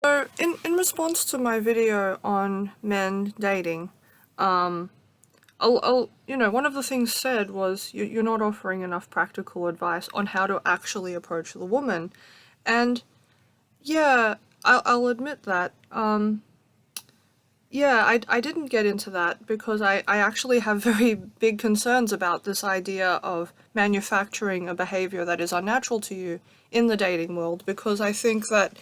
So, in response to my video on men dating, um, one of the things said was you're not offering enough practical advice on how to actually approach the woman. And yeah, I'll admit that. Yeah, I didn't get into that because I actually have very big concerns about this idea of manufacturing a behavior that is unnatural to you in the dating world, because I think that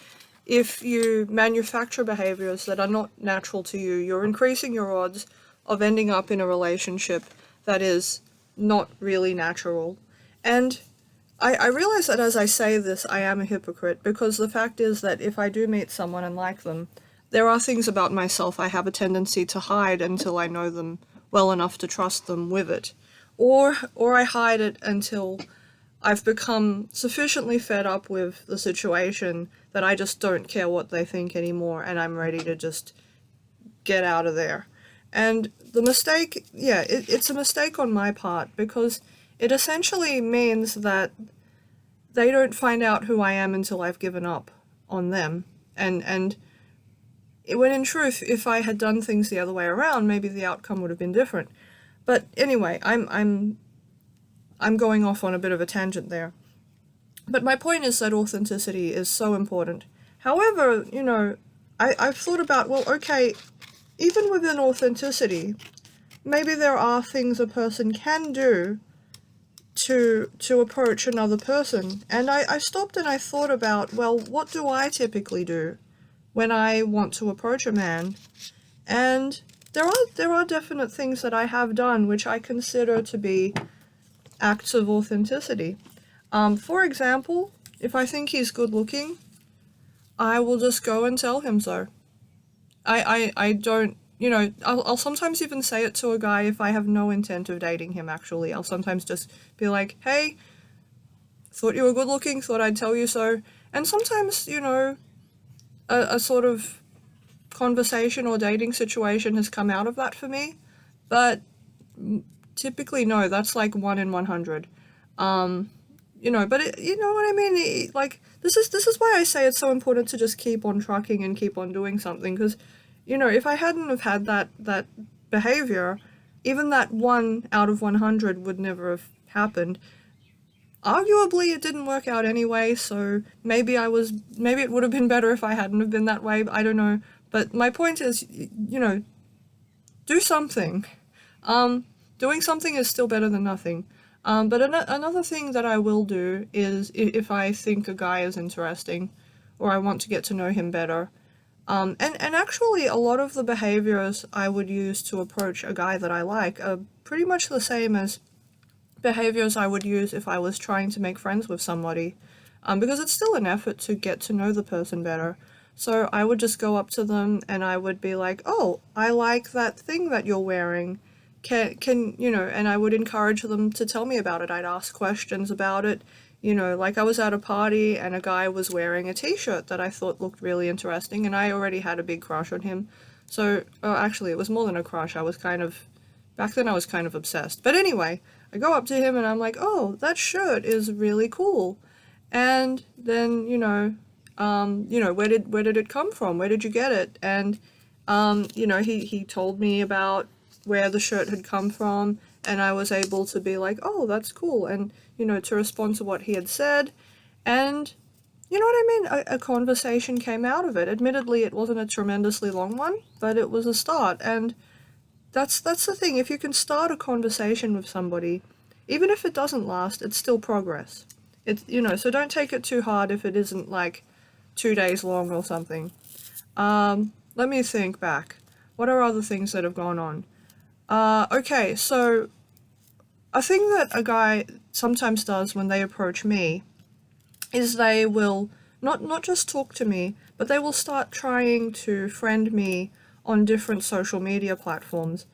if you manufacture behaviors that are not natural to you, you're increasing your odds of ending up in a relationship that is not really natural. And I realize that as I say this, I am a hypocrite, because the fact is that if I do meet someone and like them, there are things about myself I have a tendency to hide until I know them well enough to trust them with it. Or I hide it until I've become sufficiently fed up with the situation that I just don't care what they think anymore, and I'm ready to just get out of there. And the mistake, yeah, it's a mistake on my part, because it essentially means that they don't find out who I am until I've given up on them. And when in truth, if I had done things the other way around, maybe the outcome would have been different. But anyway, I'm going off on a bit of a tangent there. But my point is that authenticity is so important. However, I've thought about, well, okay, even within authenticity, maybe there are things a person can do to approach another person. And I stopped and I thought about, well, what do I typically do when I want to approach a man? And there are definite things that I have done which I consider to be acts of authenticity. For example, if I think he's good looking, I will just go and tell him so. I don't, I'll sometimes even say it to a guy if I have no intent of dating him, actually. I'll sometimes just be like, hey, thought you were good looking, thought I'd tell you so. And sometimes, a sort of conversation or dating situation has come out of that for me. But typically, no, that's like 1 in 100. But you know what I mean? Like, this is why I say it's so important to just keep on trucking and keep on doing something, because, if I hadn't have had that behavior, even that 1 out of 100 would never have happened. Arguably, it didn't work out anyway, so maybe it would have been better if I hadn't have been that way, I don't know. But my point is, do something. Doing something is still better than nothing. But another thing that I will do is, if I think a guy is interesting, or I want to get to know him better, and actually a lot of the behaviors I would use to approach a guy that I like are pretty much the same as behaviors I would use if I was trying to make friends with somebody, because it's still an effort to get to know the person better. So I would just go up to them and I would be like, oh, I like that thing that you're wearing. And I would encourage them to tell me about it. I'd ask questions about it. Like I was at a party and a guy was wearing a t-shirt that I thought looked really interesting, and I already had a big crush on him. So, actually, it was more than a crush. Back then I was kind of obsessed. But anyway, I go up to him and I'm like, oh, that shirt is really cool. And then, where did it come from? Where did you get it? And, he told me about where the shirt had come from, and I was able to be like, oh, that's cool, and, to respond to what he had said, and, you know what I mean, a conversation came out of it. Admittedly, it wasn't a tremendously long one, but it was a start, and that's the thing. If you can start a conversation with somebody, even if it doesn't last, it's still progress. So don't take it too hard if it isn't, like, 2 days long or something. Let me think back. What are other things that have gone on? Okay, so a thing that a guy sometimes does when they approach me is they will not just talk to me, but they will start trying to friend me on different social media platforms.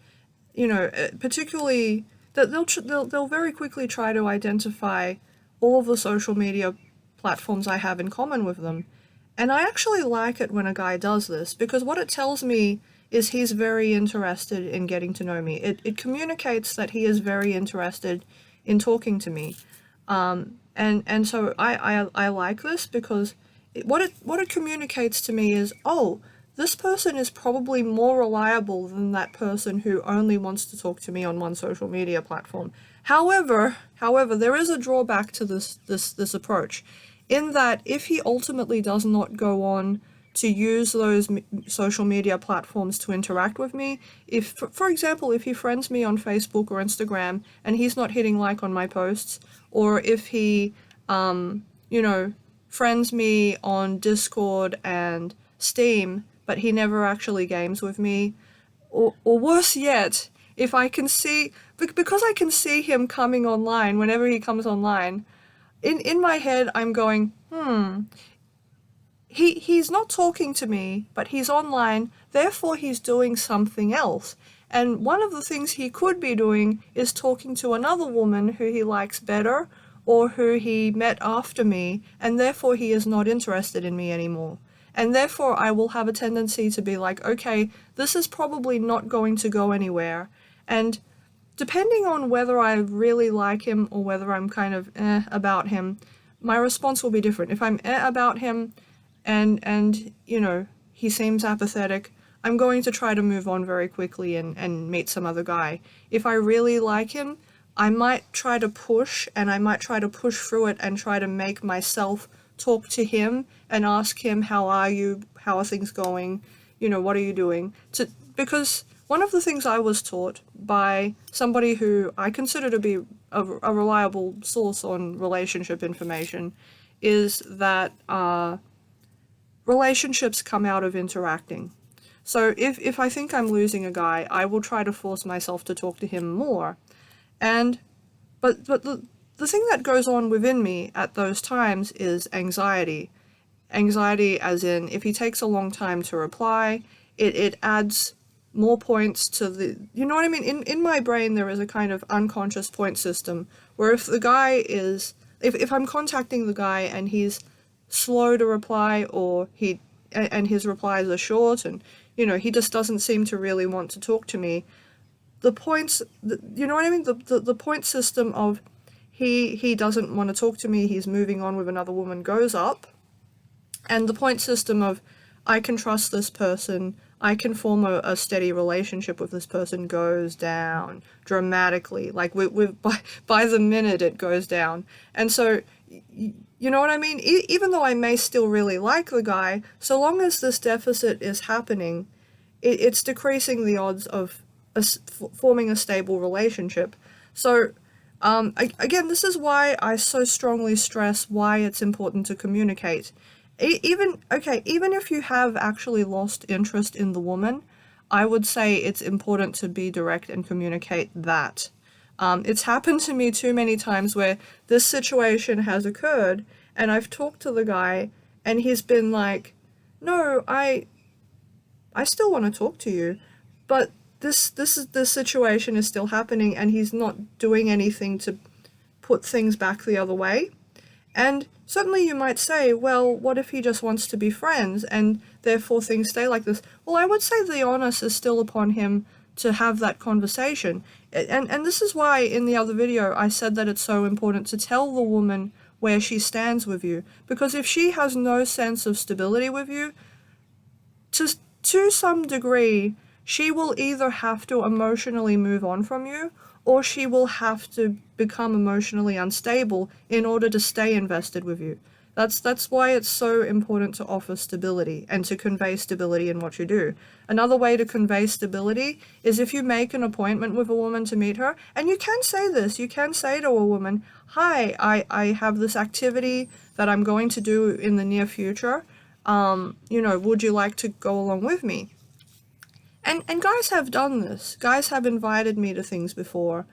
Particularly that they'll very quickly try to identify all of the social media platforms I have in common with them. And I actually like it when a guy does this, because what it tells me is he's very interested in getting to know me. It communicates that he is very interested in talking to me. And so I like this, because what it communicates to me is, oh, this person is probably more reliable than that person who only wants to talk to me on one social media platform. However, there is a drawback to this approach, in that if he ultimately does not go on to use those social media platforms to interact with me, if, for example, if he friends me on Facebook or Instagram and he's not hitting like on my posts, or if he, you know, friends me on Discord and Steam, but he never actually games with me, or worse yet, if I can see, because I can see him coming online whenever he comes online, in my head I'm going, he's not talking to me, but he's online, therefore he's doing something else. And one of the things he could be doing is talking to another woman who he likes better, or who he met after me, and therefore he is not interested in me anymore. And therefore I will have a tendency to be like, okay, this is probably not going to go anywhere. And depending on whether I really like him or whether I'm kind of about him, my response will be different. If I'm about him, and you know, he seems apathetic, I'm going to try to move on very quickly and meet some other guy. If I really like him, I might try to push, and I might try to push through it and try to make myself talk to him and ask him, how are you, how are things going, you know, what are you doing, because one of the things I was taught by somebody who I consider to be a reliable source on relationship information is that relationships come out of interacting. So if I think I'm losing a guy, I will try to force myself to talk to him more. But the thing that goes on within me at those times is anxiety. Anxiety as in, if he takes a long time to reply, it adds more points to the, you know what I mean? In my brain there is a kind of unconscious point system, where if the guy is, if I'm contacting the guy and he's slow to reply, or and his replies are short, and you know, he just doesn't seem to really want to talk to me, the points, you know what I mean, the point system of he doesn't want to talk to me, he's moving on with another woman, goes up, and the point system of I can trust this person, I can form a steady relationship with this person, goes down dramatically. Like by the minute it goes down. And so, you know what I mean? Even though I may still really like the guy, so long as this deficit is happening, it's decreasing the odds of forming a stable relationship. So, again, this is why I so strongly stress why it's important to communicate. Even if you have actually lost interest in the woman, I would say it's important to be direct and communicate that. It's happened to me too many times where this situation has occurred, and I've talked to the guy, and he's been like, no, I still want to talk to you, but this situation is still happening, and he's not doing anything to put things back the other way. And certainly you might say, well, what if he just wants to be friends, and therefore things stay like this? Well, I would say the onus is still upon him to have that conversation. And this is why in the other video I said that it's so important to tell the woman where she stands with you. Because if she has no sense of stability with you, to some degree, she will either have to emotionally move on from you, or she will have to become emotionally unstable in order to stay invested with you. That's why it's so important to offer stability and to convey stability in what you do. Another way to convey stability is if you make an appointment with a woman to meet her, and you can say this, you can say to a woman, hi, I have this activity that I'm going to do in the near future, you know, would you like to go along with me? And guys have done this. Guys have invited me to things before.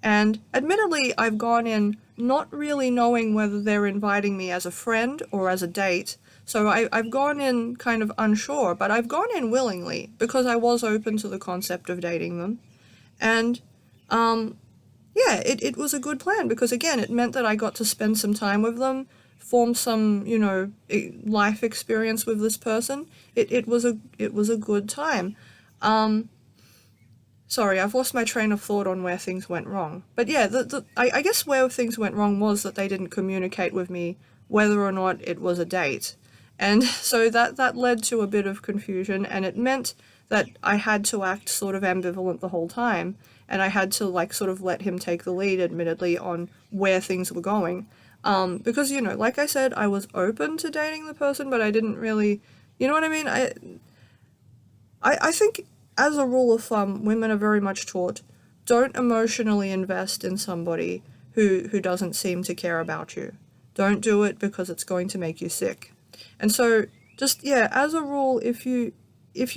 And admittedly, I've gone in not really knowing whether they're inviting me as a friend or as a date. So I've gone in kind of unsure, but I've gone in willingly because I was open to the concept of dating them. And, yeah, it was a good plan because, again, it meant that I got to spend some time with them, form some, you know, life experience with this person. It was a good time. Sorry, I've lost my train of thought on where things went wrong. But yeah, I guess where things went wrong was that they didn't communicate with me whether or not it was a date. And so that led to a bit of confusion, and it meant that I had to act sort of ambivalent the whole time, and I had to like sort of let him take the lead, admittedly, on where things were going. Because, you know, like I said, I was open to dating the person, but I didn't really, you know what I mean? I think, as a rule of thumb, women are very much taught, don't emotionally invest in somebody who doesn't seem to care about you. Don't do it because it's going to make you sick. And so, just, yeah, as a rule, if you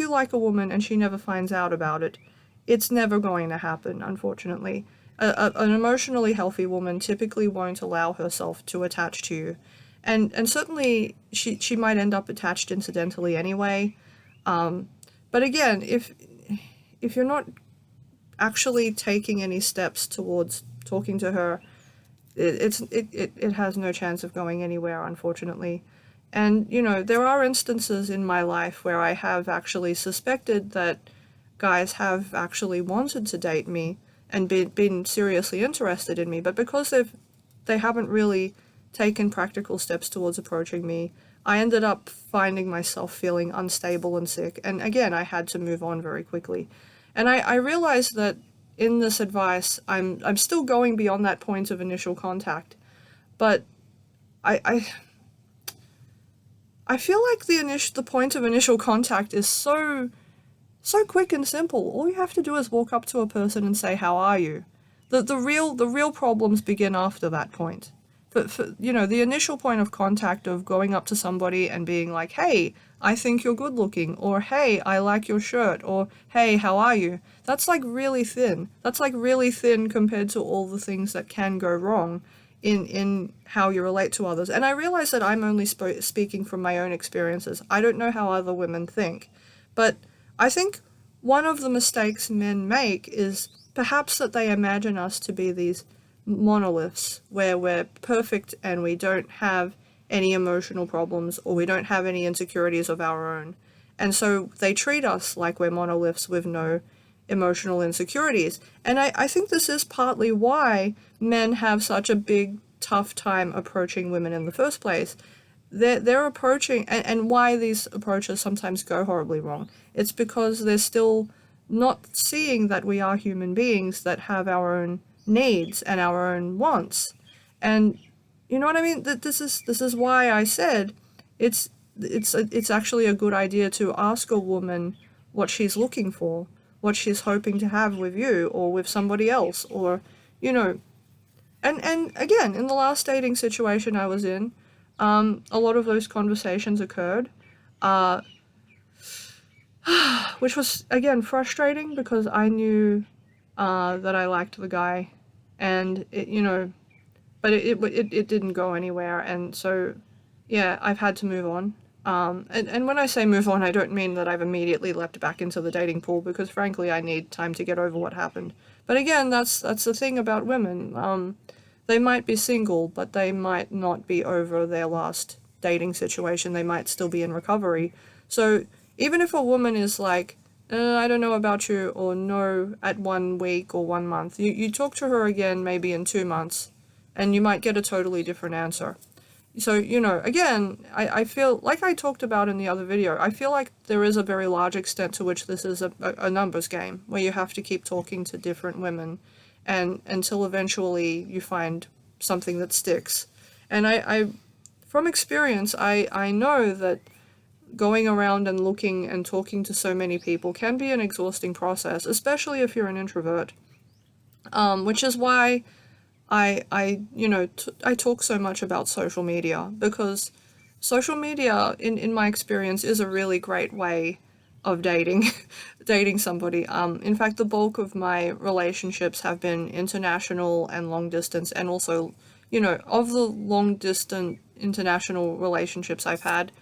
like a woman and she never finds out about it, it's never going to happen, unfortunately. An emotionally healthy woman typically won't allow herself to attach to you. And certainly she might end up attached incidentally anyway. But again, if you're not actually taking any steps towards talking to her, it has no chance of going anywhere, unfortunately. And, you know, there are instances in my life where I have actually suspected that guys have actually wanted to date me and been seriously interested in me, but because they haven't really taken practical steps towards approaching me, I ended up finding myself feeling unstable and sick, and again, I had to move on very quickly. And I realized that in this advice, I'm still going beyond that point of initial contact, but I, I I feel like the point of initial contact is so quick and simple. All you have to do is walk up to a person and say, "How are you?" The real problems begin after that point. For you know, the initial point of contact of going up to somebody and being like, "Hey, I think you're good looking," or "Hey, I like your shirt," or "Hey, how are you?" That's like really thin. That's like really thin compared to all the things that can go wrong in how you relate to others. And I realize that I'm only speaking from my own experiences. I don't know how other women think, but I think one of the mistakes men make is perhaps that they imagine us to be these monoliths where we're perfect and we don't have any emotional problems or we don't have any insecurities of our own. And so they treat us like we're monoliths with no emotional insecurities. And I think this is partly why men have such a big, tough time approaching women in the first place. They're approaching, and why these approaches sometimes go horribly wrong. It's because they're still not seeing that we are human beings that have our own needs and our own wants. And you know what I mean? This is why I said it's actually a good idea to ask a woman what she's looking for, what she's hoping to have with you or with somebody else, or you know. And again, in the last dating situation I was in, a lot of those conversations occurred, uh, which was again frustrating because I knew that I liked the guy, and but it didn't go anywhere, and so yeah, I've had to move on. And when I say move on, I don't mean that I've immediately leapt back into the dating pool because frankly I need time to get over what happened. But again, that's the thing about women. They might be single, but they might not be over their last dating situation. They might still be in recovery. So even if a woman is like, I don't know about you, or no at 1 week or 1 month, you talk to her again maybe in 2 months, and you might get a totally different answer. So, again, I feel, like I talked about in the other video, I feel like there is a very large extent to which this is a numbers game, where you have to keep talking to different women, and until eventually you find something that sticks. And from experience, I know that going around and looking and talking to so many people can be an exhausting process, especially if you're an introvert. Which is why I talk so much about social media, because social media, in my experience, is a really great way of dating, dating somebody. In fact, the bulk of my relationships have been international and long distance, and also, of the long distance international relationships I've had,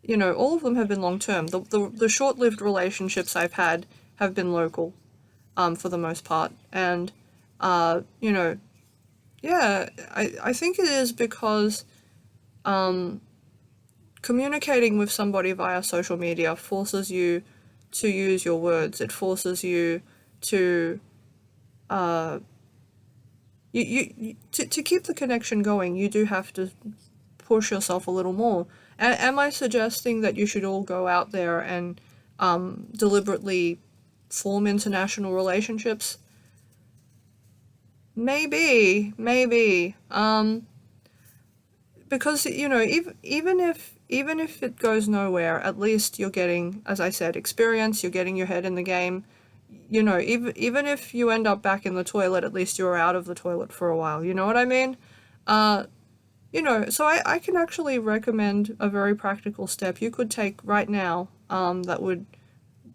all of them have been long term. The short-lived relationships I've had have been local, for the most part, and uh, you know, yeah, I think it is because communicating with somebody via social media forces you to use your words. It forces you to uh, to keep the connection going. You do have to push yourself a little more. Am I suggesting that you should all go out there and deliberately form international relationships? Maybe. Because even if it goes nowhere, at least you're getting, as I said, experience. You're getting your head in the game. Even if you end up back in the toilet, at least you're out of the toilet for a while. You know what I mean? Uh, so I can actually recommend a very practical step you could take right now, that would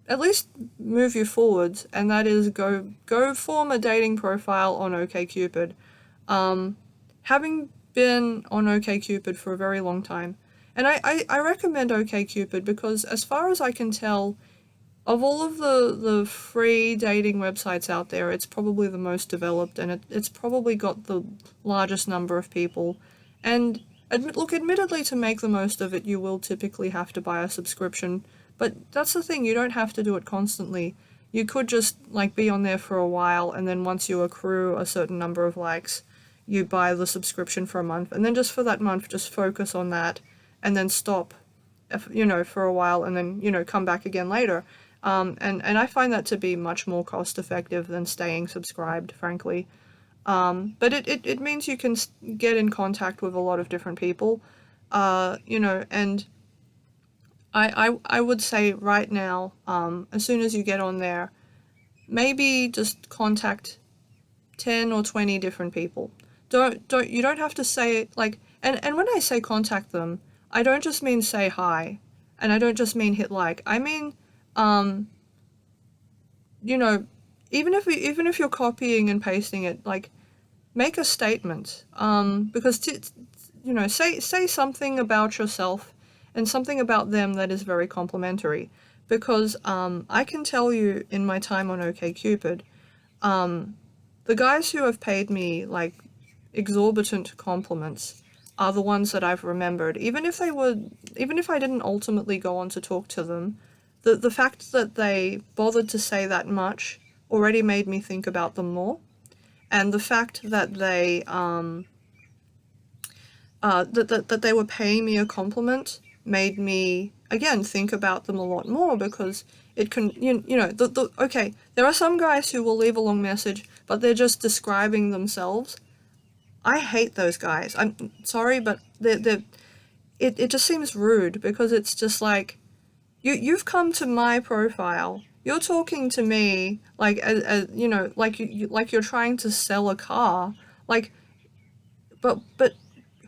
at least move you forwards, and that is go form a dating profile on OkCupid. Um, Having been on OkCupid for a very long time, and I recommend OkCupid because, as far as I can tell, of all of the free dating websites out there, it's probably the most developed, and it's probably got the largest number of people. And admittedly, to make the most of it, you will typically have to buy a subscription. But that's the thing, you don't have to do it constantly. You could just like be on there for a while, and then once you accrue a certain number of likes, you buy the subscription for a month, and then just for that month, just focus on that, and then stop, for a while, and then come back again later. And I find that to be much more cost effective than staying subscribed, frankly. But it means you can get in contact with a lot of different people, and I would say right now, as soon as you get on there, maybe just contact 10 or 20 different people. You don't have to say, like, and when I say contact them, I don't just mean say hi, and I don't just mean hit like. I mean, um, you know, even if you're copying and pasting it, like, make a statement. Because say something about yourself and something about them that is very complimentary. Because I can tell you, in my time on OkCupid, um, the guys who have paid me like exorbitant compliments are the ones that I've remembered. Even if I didn't ultimately go on to talk to them, the fact that they bothered to say that much already made me think about them more. And the fact that they were paying me a compliment made me again think about them a lot more, because it can okay, there are some guys who will leave a long message but they're just describing themselves. I hate those guys. I'm sorry, but it just seems rude, because it's just like, you've come to my profile, you're talking to me like, as like like you're trying to sell a car, like, but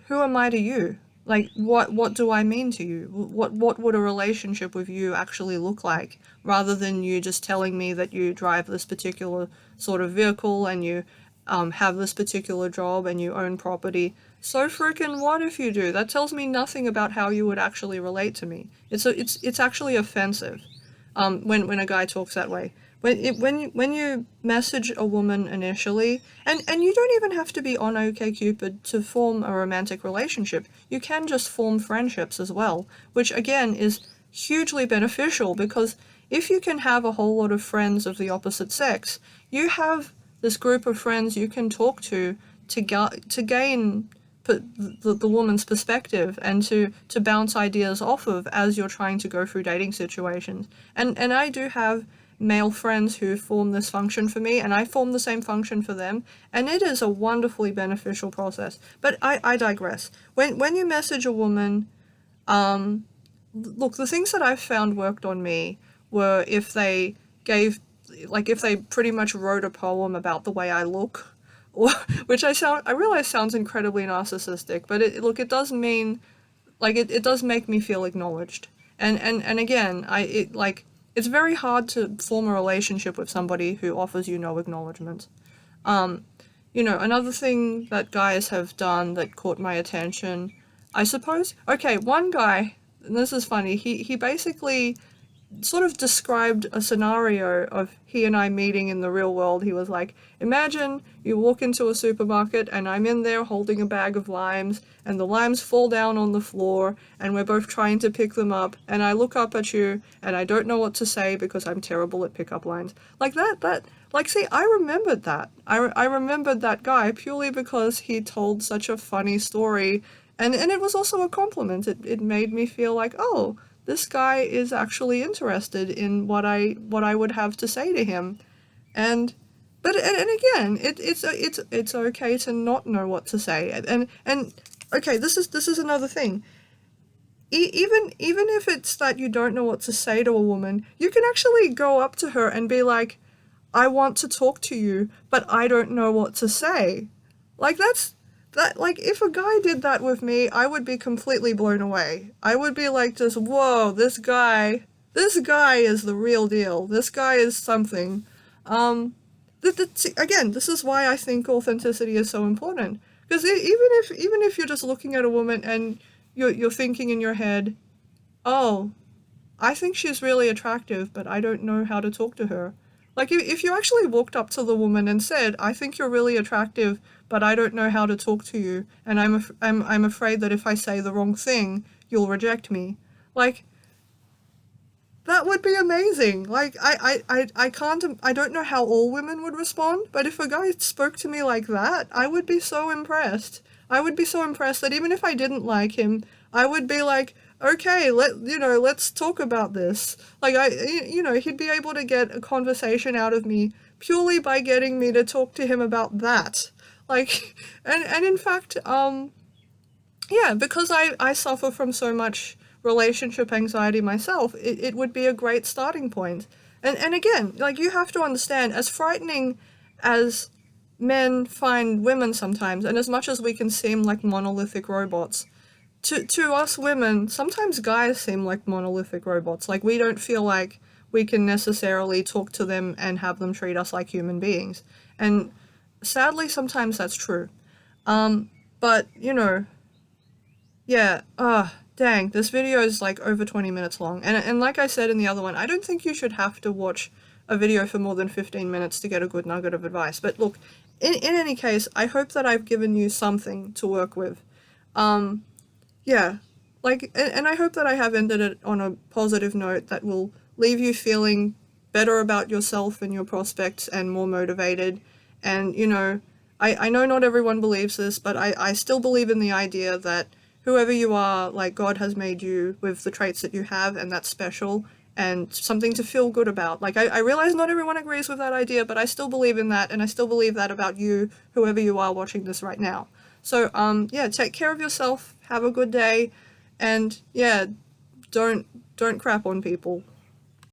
who am I to you? Like, what do I mean to you? What would a relationship with you actually look like, rather than you just telling me that you drive this particular sort of vehicle, and you have this particular job, and you own property? So freaking what if you do? That tells me nothing about how you would actually relate to me. It's actually offensive, when a guy talks that way. When you message a woman initially, and you don't even have to be on OkCupid to form a romantic relationship. You can just form friendships as well, which again is hugely beneficial, because if you can have a whole lot of friends of the opposite sex, you have this group of friends you can talk to gain the woman's perspective, and to bounce ideas off of as you're trying to go through dating situations. And I do have male friends who form this function for me, and I form the same function for them, and it is a wonderfully beneficial process. But I digress. When you message a woman, look, the things that I've found worked on me were if they if they pretty much wrote a poem about the way I look, or which I realize sounds incredibly narcissistic, but it does mean, like, it does make me feel acknowledged. And again, it's very hard to form a relationship with somebody who offers you no acknowledgement. Another thing that guys have done that caught my attention, I suppose. Okay, one guy, and this is funny, he basically sort of described a scenario of he and I meeting in the real world. He was like, imagine you walk into a supermarket and I'm in there holding a bag of limes, and the limes fall down on the floor, and we're both trying to pick them up, and I look up at you and I don't know what to say because I'm terrible at pickup lines. Like see, I remembered that. I remembered that guy purely because he told such a funny story, And it was also a compliment. It made me feel like, oh, this guy is actually interested in what I would have to say to him. And but and again, it's okay to not know what to say. And okay, this is another thing. Even if it's that you don't know what to say to a woman, you can actually go up to her and be like, I want to talk to you, but I don't know what to say. Like like if a guy did that with me, I would be completely blown away. I would be like, just, whoa, this guy is the real deal. This guy is something. Again, this is why I think authenticity is so important. Because even if you're just looking at a woman and you're thinking in your head, oh, I think she's really attractive, but I don't know how to talk to her. Like, if you actually walked up to the woman and said, I think you're really attractive, but I don't know how to talk to you, and I'm afraid that if I say the wrong thing, you'll reject me. Like, that would be amazing. Like, I can't, I don't know how all women would respond, but if a guy spoke to me like that, I would be so impressed. I would be so impressed that even if I didn't like him, I would be like, okay, let's talk about this. Like, he'd be able to get a conversation out of me purely by getting me to talk to him about that. Like, and in fact, yeah, because I suffer from so much relationship anxiety myself, it would be a great starting point. And again, like, you have to understand, as frightening as men find women sometimes, and as much as we can seem like monolithic robots, to us women, sometimes guys seem like monolithic robots. Like, we don't feel like we can necessarily talk to them and have them treat us like human beings. And sadly, sometimes that's true. But, yeah, dang, this video is like over 20 minutes long. And like I said in the other one, I don't think you should have to watch a video for more than 15 minutes to get a good nugget of advice. But look, in any case, I hope that I've given you something to work with. Yeah, like, and I hope that I have ended it on a positive note that will leave you feeling better about yourself and your prospects and more motivated. And, I know not everyone believes this, but I still believe in the idea that whoever you are, like, God has made you with the traits that you have, and that's special and something to feel good about. Like, I realize not everyone agrees with that idea, but I still believe in that, and I still believe that about you, whoever you are watching this right now. So, yeah, take care of yourself, have a good day, and yeah, don't crap on people.